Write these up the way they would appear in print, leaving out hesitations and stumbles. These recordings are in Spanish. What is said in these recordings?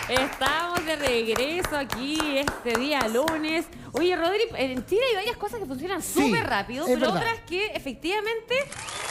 Estamos de regreso aquí este día lunes. Oye, Rodri, en Chile hay varias cosas que funcionan súper rápido, pero verdad. otras que efectivamente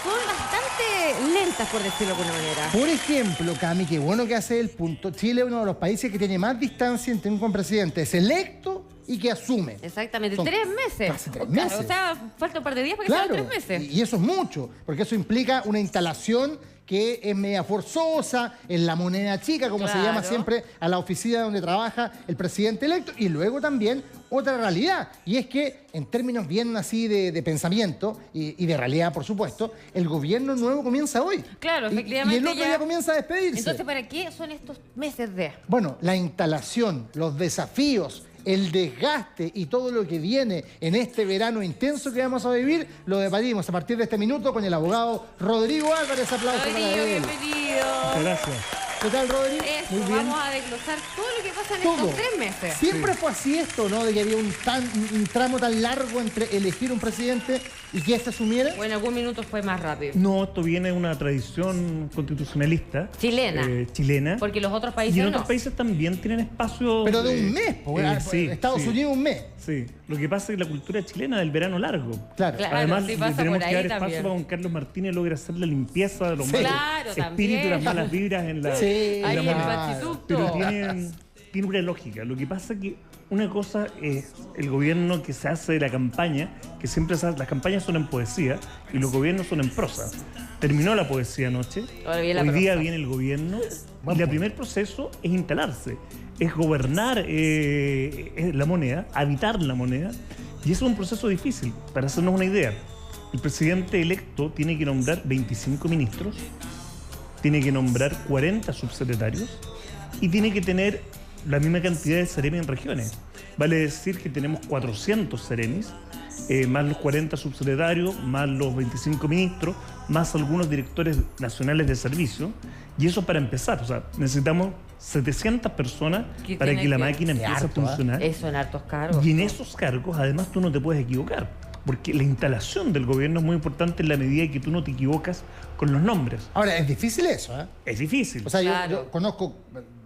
son bastante lentas, por decirlo de alguna manera. Por ejemplo, Cami, qué bueno que hace el punto. Chile es uno de los países que tiene más distancia entre un presidente es electo y que asume. Exactamente, Son 3 meses. casi 3 meses. O sea, falta un par de días para que sean 3 meses. Y eso es mucho, porque eso implica una instalación que es media forzosa, en la moneda chica, como se llama siempre, a la oficina donde trabaja el presidente electo, y luego también otra realidad, y es que en términos bien así de pensamiento y de realidad, por supuesto, el gobierno nuevo comienza hoy. Claro, efectivamente. Y el otro ya comienza a despedirse. Entonces, ¿para qué son estos meses de...? Bueno, la instalación, los desafíos, el desgaste y todo lo que viene en este verano intenso que vamos a vivir, lo debatimos a partir de este minuto con el abogado Rodrigo Álvarez. Aplausos para Rodrigo, él. bienvenido. Muchas gracias. ¿Qué tal, Rodrigo? Eso, Muy bien. vamos a desglosar todo lo que pasa en Todo. estos 3 meses. Siempre fue así esto, ¿no? De que había un tramo tan largo entre elegir un presidente y que este asumiera. O en algún minuto fue más rápido. No, esto viene de una tradición constitucionalista. Chilena. Chilena. Porque los otros Y países en no. otros países también tienen espacios... Pero de un mes, porque sí, Estados sí. Unidos un mes. Sí, lo que pasa es que la cultura chilena del verano largo. Claro. Claro. Además, sí le pasa tenemos por que ahí dar espacio también. para que Juan Carlos Martínez logre hacer la limpieza de los malos Claro, espíritus y las también. malas vibras en la, Sí. en la Ahí el moneda. pachizucto. Pero tiene una lógica. Lo que pasa es que una cosa es el gobierno que se hace de la campaña, que siempre las campañas son en poesía y los gobiernos son en prosa. Terminó la poesía anoche, Ahora viene la hoy día prosa. viene el gobierno Buen y el punto. primer proceso es instalarse, es gobernar la moneda, habitar la moneda, y eso es un proceso difícil. Para hacernos una idea, el presidente electo tiene que nombrar 25 ministros, tiene que nombrar 40 subsecretarios y tiene que tener la misma cantidad de seremis en regiones. Vale decir que tenemos 400 seremis, más los 40 subsecretarios, más los 25 ministros, más algunos directores nacionales de servicio. Y eso para empezar, o sea, necesitamos 700 personas Que para tiene que la que- máquina Qué empiece a harto, ¿eh? funcionar. Eso en hartos cargos. Y en esos cargos, además, tú no te puedes equivocar, porque la instalación del gobierno es muy importante en la medida que tú no te equivocas con los nombres. Ahora, es difícil eso, ¿eh? Es difícil. O sea, Claro. yo conozco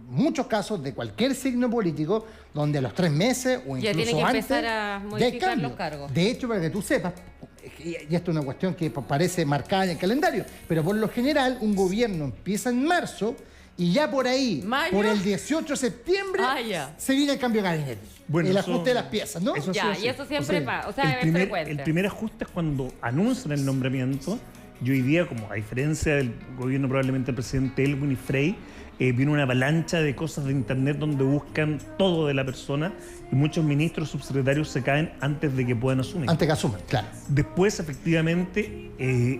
muchos casos de cualquier signo político donde a los 3 meses o Ya incluso tiene que antes empezar a ya hay modificar cambio. los cargos. De hecho, para que tú sepas, y esto es una cuestión que parece marcada en el calendario, pero por lo general un gobierno empieza en marzo y ya por ahí, ¿Mayo? por el 18 de septiembre, Ya. se viene el cambio de gabinete. Bueno, el eso- ajuste de las piezas, ¿no? eso Ya, sí, y eso siempre sí. pasa. O sea, es frecuente. El primer ajuste es cuando anuncian el nombramiento. Y hoy día, como a diferencia del gobierno probablemente del presidente Elwin y Frey, viene una avalancha de cosas de internet donde buscan todo de la persona y muchos ministros, subsecretarios se caen antes de que puedan asumir. Antes que asuman, claro. Después, efectivamente,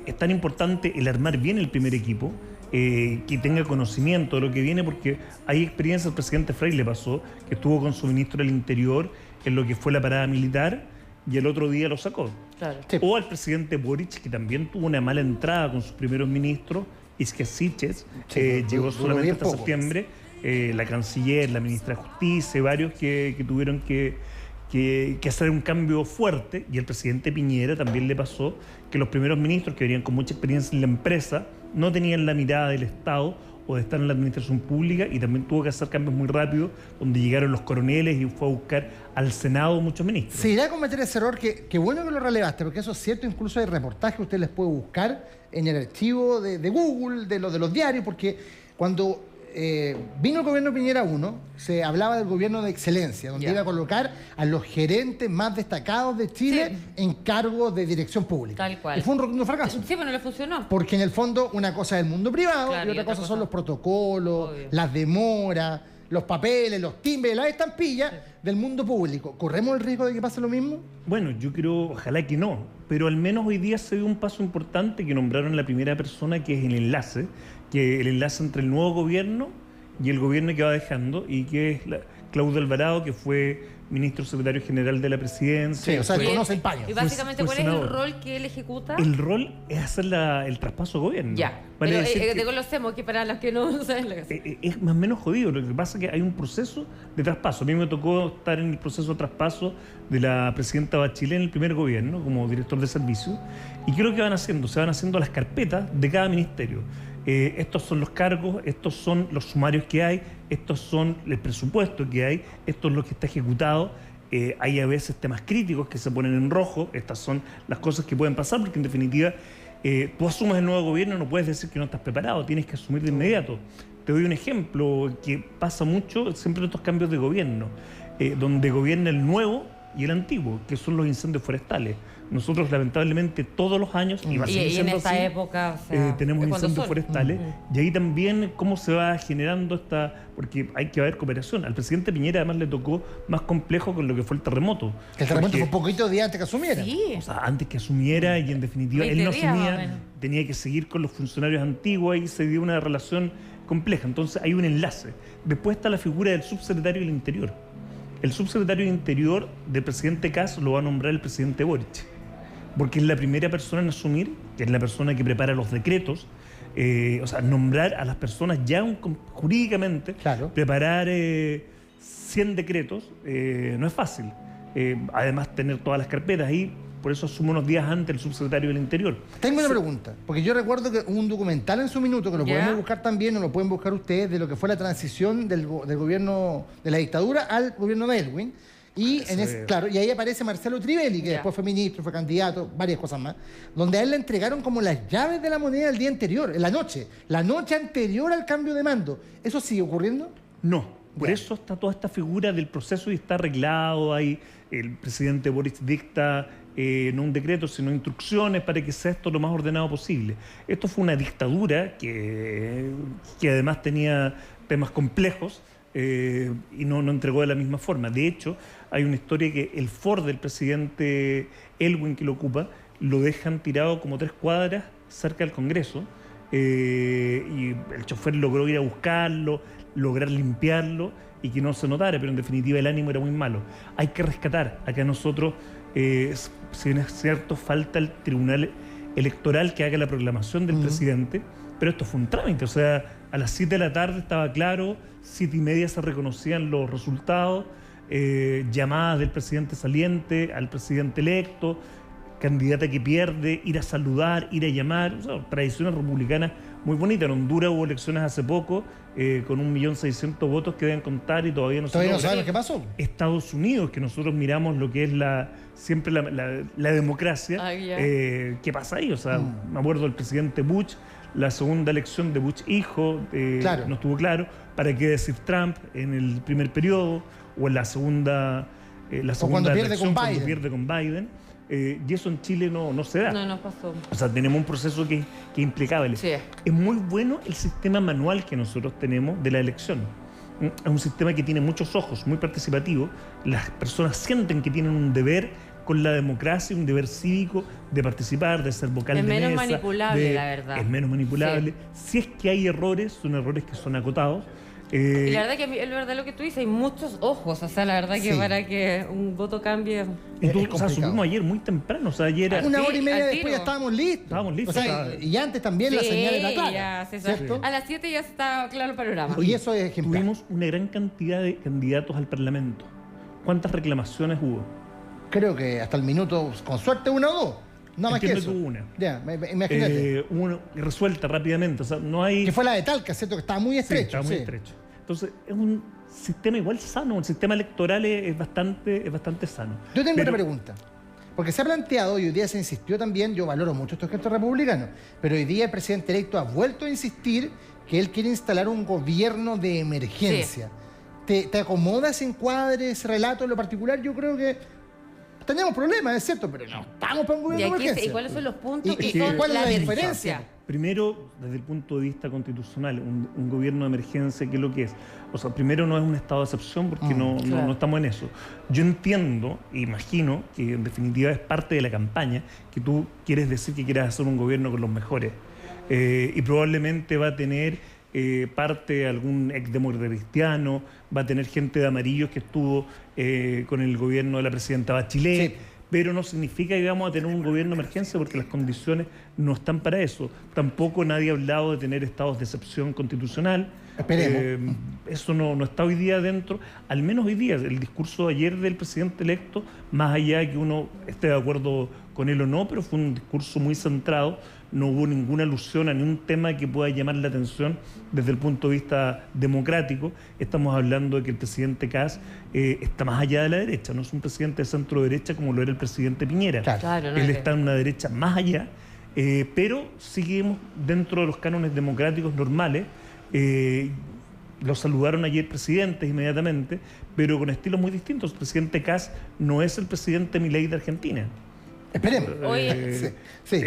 es tan importante el armar bien el primer equipo, que tenga conocimiento de lo que viene, porque hay experiencia, el presidente Frey le pasó, que estuvo con su ministro del Interior en lo que fue la parada militar y el otro día lo sacó. Claro. Sí. O al presidente Boric, que también tuvo una mala entrada con sus primeros ministros, Isquia Siches, Sí, llegó duró solamente bien hasta poco. septiembre, la canciller, la ministra de Justicia, varios que tuvieron que hacer un cambio fuerte, y el presidente Piñera también le pasó que los primeros ministros que venían con mucha experiencia en la empresa no tenían la mirada del Estado o de estar en la administración pública, y también tuvo que hacer cambios muy rápidos, donde llegaron los coroneles y fue a buscar al Senado muchos ministros. Se irá a cometer ese error, que bueno que lo relevaste, porque eso es cierto, incluso hay reportajes que usted les puede buscar en el archivo de Google, de los diarios, porque cuando vino el gobierno Piñera 1, se hablaba del gobierno de excelencia, donde Ya. iba a colocar a los gerentes más destacados de Chile Sí. en cargos de dirección pública. Tal cual. Y fue un rotundo fracaso. Sí, pero no le funcionó. Porque en el fondo una cosa es el mundo privado Claro, y otra cosa son los protocolos, Obvio. las demoras, los papeles, los timbres, las estampillas del mundo público. ¿Corremos el riesgo de que pase lo mismo? Bueno, yo creo, ojalá que no, pero al menos hoy día se dio un paso importante, que nombraron a la primera persona, que es el enlace entre el nuevo gobierno y el gobierno que va dejando, y que Claudio Alvarado, que fue ministro secretario general de la presidencia. Sí, o sea, fue- conoce el paño. Y básicamente, fue ¿cuál es el senador. rol que él ejecuta? El rol es hacer el traspaso de gobierno. Ya. Vale Pero decir que- te conocemos, que para los que no saben lo que es. es más o menos jodido. Lo que pasa es que hay un proceso de traspaso. A mí me tocó estar en el proceso de traspaso de la presidenta Bachelet en el primer gobierno como director de servicio. ¿Y qué es lo que van haciendo? Se van haciendo las carpetas de cada ministerio. Estos son los cargos, estos son los sumarios que hay, estos son el presupuesto que hay, esto es lo que está ejecutado. Hay a veces temas críticos que se ponen en rojo. Estas son las cosas que pueden pasar, porque en definitiva tú asumes el nuevo gobierno y no puedes decir que no estás preparado, tienes que asumir de inmediato. Te doy un ejemplo que pasa mucho siempre en estos cambios de gobierno, donde gobierna el nuevo y el antiguo, que son los incendios forestales. Nosotros, lamentablemente, todos los años, y va a seguir Y en siendo esta así, época, o sea, tenemos ¿de cuándo incendios son? forestales, y ahí también cómo se va generando porque hay que haber cooperación. Al presidente Piñera además le tocó más complejo con lo que fue el terremoto. Que el terremoto Porque- fue un poquito días antes que asumiera. Sí. o sea, antes que asumiera, y en definitiva él 20 no días, más o asumía, menos. tenía que seguir con los funcionarios antiguos y se dio una relación compleja. Entonces hay un enlace. Después está la figura del subsecretario del Interior. El subsecretario del Interior del presidente Kast lo va a nombrar el presidente Boric, porque es la primera persona en asumir, que es la persona que prepara los decretos. O sea, nombrar a las personas ya jurídicamente, Claro. preparar 100 decretos no es fácil. Además, tener todas las carpetas ahí, por eso asume unos días antes el subsecretario del Interior. Tengo una pregunta, porque yo recuerdo que hubo un documental en su minuto, que lo Ya. podemos buscar también, o lo pueden buscar ustedes, de lo que fue la transición del gobierno, de la dictadura al gobierno de Elwin. Y, claro, y ahí aparece Marcelo Trivelli, que Ya. después fue ministro, fue candidato, varias cosas más, donde a él le entregaron como las llaves de la moneda el día anterior, en la noche anterior al cambio de mando. ¿Eso sigue ocurriendo? No, por Ya. eso está toda esta figura del proceso y está arreglado ahí. El presidente Boric dicta no un decreto, sino instrucciones para que sea esto lo más ordenado posible. Esto fue una dictadura que además tenía temas complejos y no entregó de la misma forma. De hecho, hay una historia que el Ford del presidente Elwin, que lo ocupa, lo dejan tirado como 3 cuadras cerca del Congreso. Y el chofer logró ir a buscarlo, lograr limpiarlo y que no se notara, pero en definitiva el ánimo era muy malo. Hay que rescatar. Acá nosotros, si bien es cierto, falta el Tribunal Electoral que haga la proclamación del presidente, pero esto fue un trámite. O sea, a las 7 de la tarde estaba claro, 7:30 se reconocían los resultados, llamadas del presidente saliente al presidente electo, candidata que pierde, ir a saludar, ir a llamar, o sea, tradiciones republicanas muy bonitas. En Honduras hubo elecciones hace poco con 1.600.000 votos que deben contar y todavía no se Todavía no logra. sabemos qué pasó. Estados Unidos, que nosotros miramos lo que es siempre la democracia, Ah, ya. ¿qué pasa ahí? O sea, me acuerdo del presidente Bush, la segunda elección de Bush hijo, Claro. no estuvo claro, ¿para qué decir Trump en el primer periodo o en la segunda cuando pierde elección, con cuando Biden. pierde con Biden? Y eso en Chile no se da. No pasó. O sea, tenemos un proceso que es impecable. Sí. Es muy bueno el sistema manual que nosotros tenemos de la elección. Es un sistema que tiene muchos ojos, muy participativo. Las personas sienten que tienen un deber con la democracia, un deber cívico de participar, de ser vocal Es de menos mesa, manipulable, la verdad. Es menos manipulable. Si es que hay errores, son errores que son acotados. Y la verdad que es verdad lo que tú dices, hay muchos ojos, o sea, la verdad que Sí. para que un voto cambie. Y tú, es o sea, complicado. subimos ayer muy temprano, o sea, ayer era... Una Sí, hora y media al después tiro. ya estábamos listos. Estábamos listos. O sea, y antes también la Sí, señal era clara. ya se ¿cierto? A las 7 ya está claro el panorama. Y eso es ejemplar. Tuvimos una gran cantidad de candidatos al Parlamento. ¿Cuántas reclamaciones hubo? Creo que hasta el minuto, con suerte, una o dos. Nada más que Entiendo eso. que hubo una. Ya, imagínate. Una resuelta rápidamente. O sea, no hay... Que fue la de Talca, ¿cierto? Que estaba muy Sí, estrecho. está muy sí. estrecho. Entonces, es un sistema igual sano. El sistema electoral es bastante sano. Yo tengo Pero- una pregunta. Porque se ha planteado, y hoy día se insistió también, yo valoro mucho estos gestos republicanos, pero hoy día el presidente electo ha vuelto a insistir que él quiere instalar un gobierno de emergencia. ¿Te acomoda ese encuadre, ese relato en lo particular? Yo creo que tenemos problemas, es cierto, pero no estamos para un Y gobierno de aquí, emergencia. ¿y cuáles son los puntos ¿Y- que y son cuál es la emergencia? diferencia? Primero, desde el punto de vista constitucional, un gobierno de emergencia, ¿qué es lo que es? O sea, primero no es un estado de excepción porque claro. no estamos en eso. Yo entiendo, imagino, que en definitiva es parte de la campaña, que tú quieres decir que quieres hacer un gobierno con los mejores. Y probablemente va a tener parte algún ex demócrata cristiano, va a tener gente de amarillos que estuvo con el gobierno de la presidenta Bachelet. Sí. Pero no significa que vamos a tener un gobierno de emergencia porque las condiciones no están para eso. Tampoco nadie ha hablado de tener estados de excepción constitucional. Esperemos. Eso no está hoy día dentro, al menos hoy día. El discurso de ayer del presidente electo, más allá de que uno esté de acuerdo con él o no, pero fue un discurso muy centrado. No hubo ninguna alusión a ningún tema que pueda llamar la atención desde el punto de vista democrático. Estamos hablando de que el presidente Kast está más allá de la derecha, no es un presidente de centro derecha como lo era el presidente Piñera. Claro, no Él es está en una derecha más allá, pero seguimos dentro de los cánones democráticos normales. Lo saludaron ayer presidentes inmediatamente, pero con estilos muy distintos. El presidente Kast no es el presidente Milei de Argentina. Esperemos. Oye. Sí.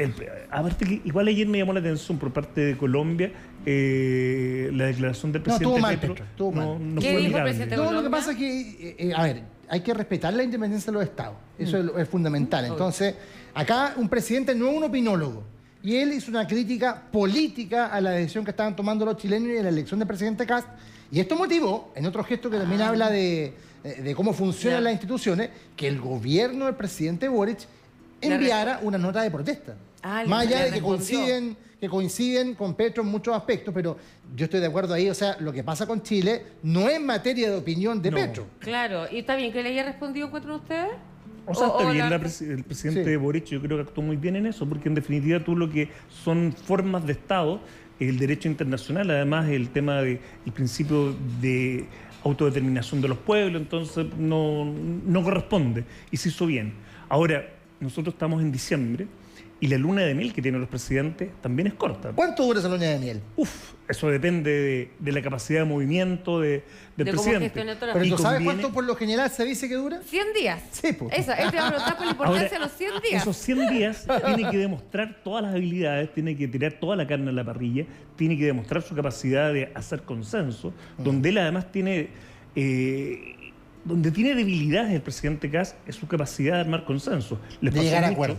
Aparte que igual ayer me llamó la atención por parte de Colombia la declaración del presidente estuvo mal, Petro. Petro, estuvo mal. No ¿Qué fue dijo el amigable. presidente? No, lo que Colombia? pasa es que, a ver, hay que respetar la independencia de los estados. Eso es fundamental. Entonces, acá un presidente no es un opinólogo. Y él hizo una crítica política a la decisión que estaban tomando los chilenos y a la elección del presidente Kast. Y esto motivó, en otro gesto que también habla de cómo funcionan las instituciones, que el gobierno del presidente Boric enviara una nota de protesta. Más allá de que coinciden con Petro en muchos aspectos, pero yo estoy de acuerdo ahí. O sea, lo que pasa con Chile no es materia de opinión de No. Petro. Claro, ¿y está bien que le haya respondido, encuentran ustedes? O sea, está bien, la- el presidente Sí. Boric yo creo que actuó muy bien en eso, porque en definitiva tú lo que son formas de Estado, el derecho internacional, además el tema del principio de autodeterminación de los pueblos, entonces no corresponde, y se hizo bien. Ahora, nosotros estamos en diciembre, y la luna de miel que tienen los presidentes también es corta. ¿Cuánto dura esa luna de miel? Eso depende de la capacidad de movimiento del De cómo presidente. gestione toda la- ¿Pero Y tú sabes conviene- cuánto por lo general se dice que dura? 100 días. Sí, pues. Eso, este va a preguntar por la importancia de los 100 días. Esos 100 días tiene que demostrar todas las habilidades, tiene que tirar toda la carne a la parrilla, tiene que demostrar su capacidad de hacer consenso, donde él además tiene... donde tiene debilidades el presidente Kast es su capacidad de armar consenso. De llegar a acuerdo.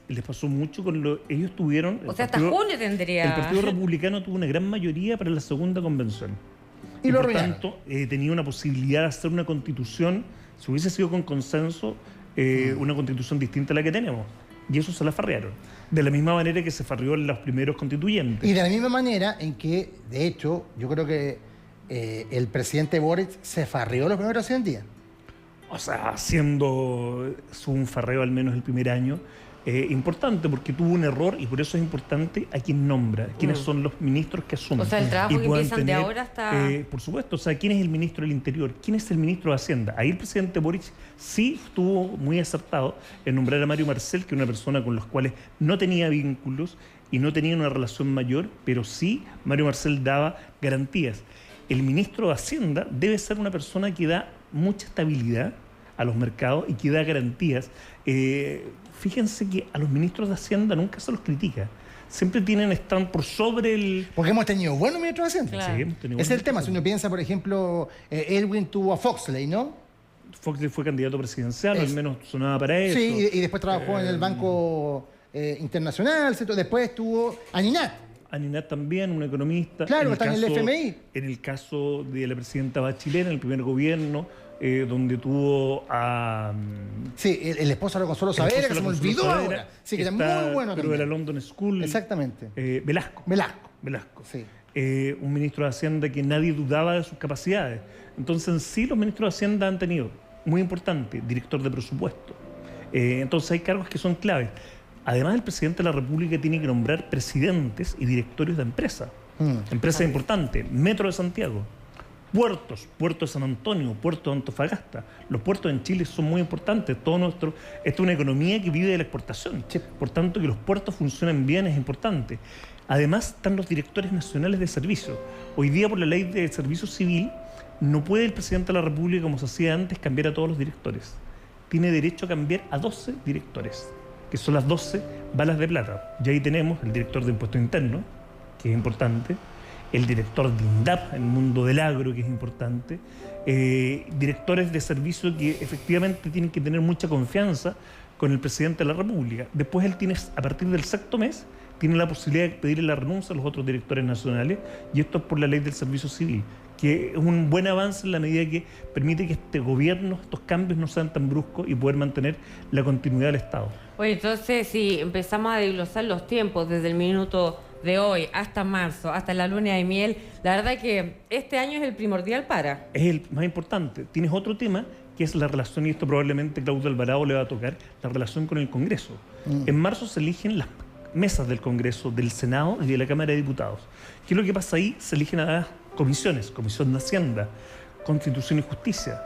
Les pasó mucho con lo... Ellos tuvieron... O sea, hasta junio tendría. El Partido Republicano tuvo una gran mayoría para la segunda convención. Y lo por arruinaron. tanto, tenía una posibilidad de hacer una constitución, si hubiese sido con consenso, una constitución distinta a la que tenemos. Y eso se la farrearon. De la misma manera que se farreó en los primeros constituyentes. Y de la misma manera en que, de hecho, yo creo que el presidente Boric se farreó los primeros 100 días. O sea, haciendo un farreo al menos el primer año, importante porque tuvo un error y por eso es importante a quién nombra, quiénes son los ministros que asumen. O sea, el trabajo Y que puedan empiezan de ahora hasta... por supuesto, o sea, quién es el ministro del Interior, quién es el ministro de Hacienda. Ahí el presidente Boric sí estuvo muy acertado en nombrar a Mario Marcel, que es una persona con los cuales no tenía vínculos y no tenía una relación mayor, pero sí Mario Marcel daba garantías. El ministro de Hacienda debe ser una persona que da mucha estabilidad a los mercados y que da garantías. Fíjense que a los ministros de Hacienda nunca se los critica. Siempre están por sobre el... Porque hemos tenido buenos ministros de Hacienda. Claro. Sí, hemos tenido Ese es el buenos tema. Si ministros. uno piensa, por ejemplo, Elwin tuvo a Foxley, ¿no? Fox fue candidato presidencial, Es- al menos sonaba para eso. Sí, y después trabajó en el Banco Internacional, ¿cierto? Después estuvo a Ninat. Aninat también, un economista. Claro, está en el FMI. En el caso de la presidenta Bachelet, en el primer gobierno, donde tuvo a... Sí, el esposo de Consuelo Saavedra, que se me olvidó ahora. Sí, que era muy bueno pero de la también. London School. Exactamente. Velasco. Velasco. Sí. Un ministro de Hacienda que nadie dudaba de sus capacidades. Entonces, en sí, los ministros de Hacienda han tenido, muy importante, director de presupuesto. Entonces, hay cargos que son claves. Además, el presidente de la República tiene que nombrar presidentes y directorios de empresas. Empresas importantes, Metro de Santiago, puertos, Puerto de San Antonio, Puerto de Antofagasta. Los puertos en Chile son muy importantes. Esta es una economía que vive de la exportación. Sí. Por tanto, que los puertos funcionen bien es importante. Además, están los directores nacionales de servicio. Hoy día, por la ley de servicio civil, no puede el presidente de la República, como se hacía antes, cambiar a todos los directores. Tiene derecho a cambiar a 12 directores, que son las 12 balas de plata. Y ahí tenemos el director de Impuesto Interno, que es importante, el director de INDAP, en el mundo del agro, que es importante, directores de servicio que efectivamente tienen que tener mucha confianza con el presidente de la República. Después él tiene, a partir del sexto mes, tiene la posibilidad de pedirle la renuncia a los otros directores nacionales, y esto es por la ley del servicio civil, que es un buen avance en la medida que permite que este gobierno, estos cambios no sean tan bruscos y poder mantener la continuidad del Estado. Oye, entonces si empezamos a desglosar los tiempos desde el minuto de hoy hasta marzo, hasta la luna de miel, la verdad que este año es el primordial para. Es el más importante. Tienes otro tema que es la relación, y esto probablemente Claudio Alvarado le va a tocar, la relación con el Congreso. En marzo se eligen las mesas del Congreso, del Senado y de la Cámara de Diputados. ¿Qué es lo que pasa ahí? Se eligen a las comisiones, Comisión de Hacienda, Constitución y Justicia.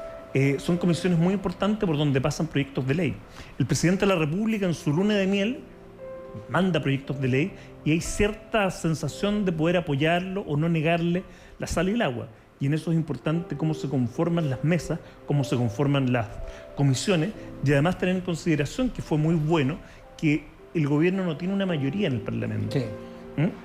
Son comisiones muy importantes por donde pasan proyectos de ley. El presidente de la República en su luna de miel manda proyectos de ley y hay cierta sensación de poder apoyarlo o no negarle la sal y el agua. Y en eso es importante cómo se conforman las mesas, cómo se conforman las comisiones, y además tener en consideración que fue muy bueno que el gobierno no tiene una mayoría en el Parlamento. Sí.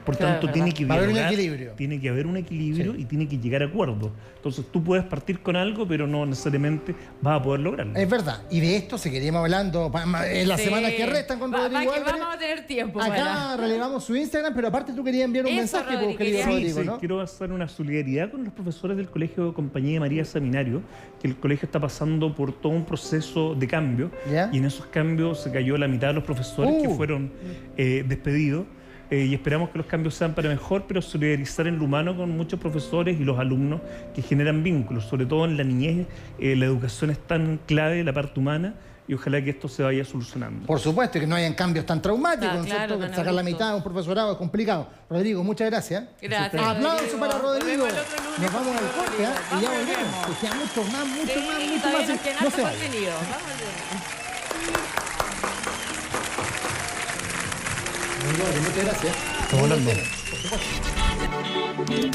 Por tanto, tiene que haber un dialogar, equilibrio. tiene que haber un equilibrio, Sí. y tiene que llegar a acuerdos. Entonces tú puedes partir con algo, pero no necesariamente vas a poder lograrlo. Es verdad. Y de esto seguiríamos hablando en las Sí. semanas que restan con Rodrigo que Álvarez. vamos a tener tiempo. Acá para. relevamos su Instagram, pero aparte tú querías enviar un Eso, mensaje, Rodrigo, querido quería- Rodrigo, Sí, ¿no? quiero hacer una solidaridad con los profesores del Colegio Compañía María Seminario, que el colegio está pasando por todo un proceso de cambio, ¿Ya? y en esos cambios se cayó la mitad de los profesores que fueron despedidos, y esperamos que los cambios sean para mejor, pero solidarizar en lo humano con muchos profesores y los alumnos que generan vínculos, sobre todo en la niñez. La educación es tan clave, la parte humana, y ojalá que esto se vaya solucionando. Por supuesto, que no hayan cambios tan traumáticos, Ah, ¿no es claro, cierto? tan Sacar la abruptos. mitad de un profesorado es complicado. Rodrigo, muchas gracias. Gracias, Aplauso Rodrigo. para Rodrigo. Volvemos el otro lunes Nos vamos con al corte, ¿eh? Rodrigo. Y ya Vamos, volvemos. volvemos. Que queda mucho más, mucho más, Sí, mucho todavía más. nos queda No harto se vaya. contenido. Vamos al lunes. Muchas gracias. Estamos hablando. Por supuesto.